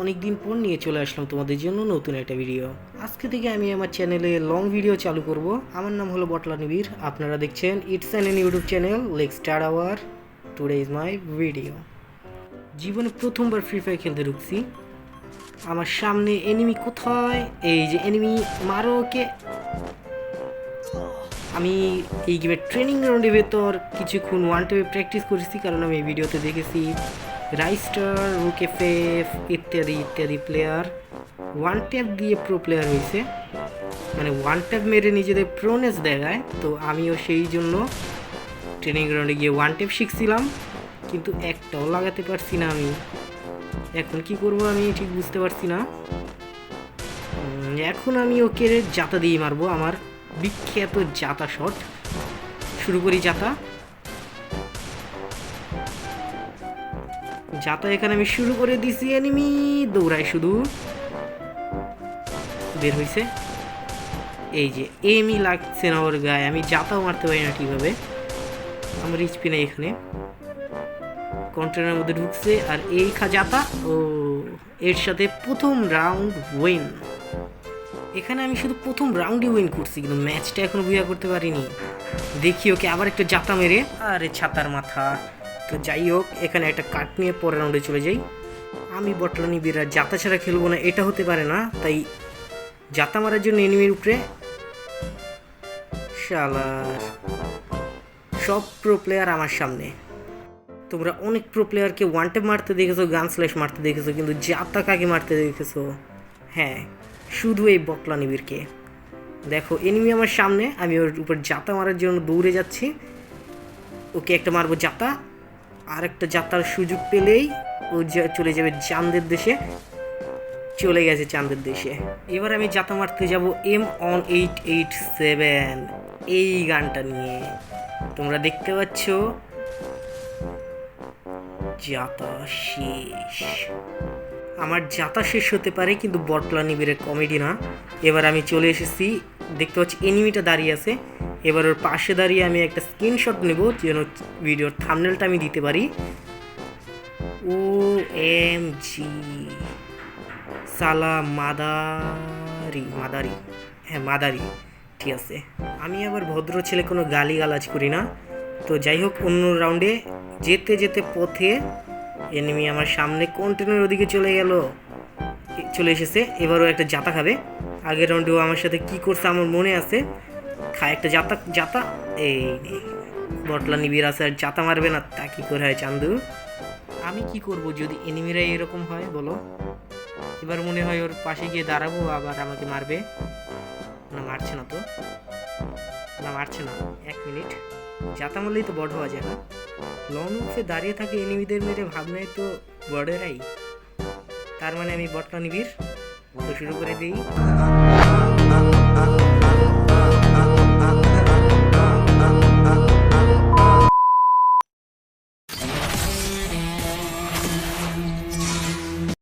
অনেক দিন পর নিয়ে চলে আসলাম তোমাদের জন্য নতুন একটা ভিডিও। আজকে থেকে আমি আমার চ্যানেলে লং ভিডিও চালু করব। আমার নাম হলো বটলা নিবিড়, আপনারা দেখছেন it's an YouTube channel. Let's start our today is my video. জীবনে প্রথমবার ফ্রি ফায়ার খেলতে ঢুকছি। আমার সামনে এনিমি কোথায়? এই যে এনিমি, মারো ওকে। আমি এই গেমের ট্রেনিং গ্রাউন্ডের ভেতর কিছুক্ষণ ওয়ান টাইমে প্র্যাকটিস করেছি, কারণ আমি এই ভিডিওতে দেখেছি রাইস্টার, রুকেফেফ ইত্যাদি প্লেয়ার ওয়ান ট্যাপ দিয়ে প্রো প্লেয়ার হয়েছে, মানে ওয়ান ট্যাপ মেরে নিজেদের প্রোনেস দেখায়। তো আমিও সেই জন্য ট্রেনিং গ্রাউন্ডে গিয়ে ওয়ান ট্যাপ শিখছিলাম, কিন্তু একটাও লাগাতে পারছি না। আমি এখন কি করব আমি ঠিক বুঝতে পারছি না। এখন আমি ওকে জাতা দিয়ে মারবো, আমার বিখ্যাত জাতা শট। শুরু করি জাতা। এখানে আমি শুরু করে দিছি। এনিমি দৌড়ায় শুধু, বের হইছে। এই যে এমই লাগছে না ওর গায়ে, আমি জাতাও মারতে পারি না ঠিকভাবে। আমার এইচপি নাই এখানে। কন্টেনারের মধ্যে ঢুকছে আর এই জাতা, ও এর সাথে প্রথম রাউন্ড উইন। এখানে আমি শুধু প্রথম রাউন্ডে উইন করছি, কিন্তু ম্যাচটা এখনো বুঝা করতে পারিনি। দেখি ওকে আবার একটা জাতা মেরে, আরে ছাতার মাথা। তো যাই হোক, এখানে একটা কাট নিয়ে পরের রাউন্ডে চলে যাই। আমি বটলা নিবিড় জাতা ছাড়া খেলবো না, এটা হতে পারে না। তাই জাতা মারার জন্য এনিমির উপরে শালার সব প্রো প্লেয়ার আমার সামনে। তোমরা অনেক প্রো প্লেয়ারকে ওয়ান ট্যাপ মারতে দেখেছো, গান স্ল্যাশ মারতে দেখেছো, কিন্তু জাতা কাকে মারতে দেখেছো? হ্যাঁ, শুধু এই বটলা নিবিড়কে। দেখো এনিমি আমার সামনে, আমি ওর উপর জাতা মারার জন্য দৌড়ে যাচ্ছি। ওকে একটা মারবো জাতা, আর একটা জাতার সুযোগ পেলেই ও চলে যাবে চাঁদের দেশে। চলে গেছে চাঁদের দেশে। এবার আমি জাতা মারতে যাব M887 এই গানটা নিয়ে। তোমরা দেখতে পাচ্ছ জাতা শেষ। আমার জাতা শেষ হতে পারে, কিন্তু বটলা নিবিড়ের কমেডি না। এবার আমি চলে এসেছি, দেখতে পাচ্ছি এনিমিটা দাঁড়িয়ে আছে। এবার ওর পাশে দাঁড়িয়ে আমি একটা স্ক্রিনশট নেব, যেন ভিডিওর থাম্বনেলটা আমি দিতে পারি। OMG সালা মাদারি, হ্যাঁ মাদারি, ঠিক আছে। আমি আবার ভদ্র ছেলে, কোনো গালি গালাজ করি না। তো যাই হোক, অন্য রাউন্ডে যেতে পথে এনিমি আমার সামনে কন্টেনার ওদিকে চলে এসেছে। এবারও একটা জাতা খাবে। আগের রাউন্ডেও আমার সাথে কি করছে আমার মনে আছে। খায় একটা জাতা। এই বটলা নিবিড় আছে, আর জাতা মারবে না তা কি করে হয় চান্দু? আমি কি করব যদি এনিমিরা এরকম হয় বলো? এবার মনে হয় ওর পাশে গিয়ে দাঁড়াবো, আবার আমাকে মারবে। না মারছে না তো, এক মিনিট। জাতা মারলেই তো বড় হওয়া যায় না। লং উঠে দাঁড়িয়ে থাকে এনিমিদের মেরে, ভাবনায় তো বড়েরাই। তার মানে আমি বটলা নিবিড়। তো শুরু করে দিই।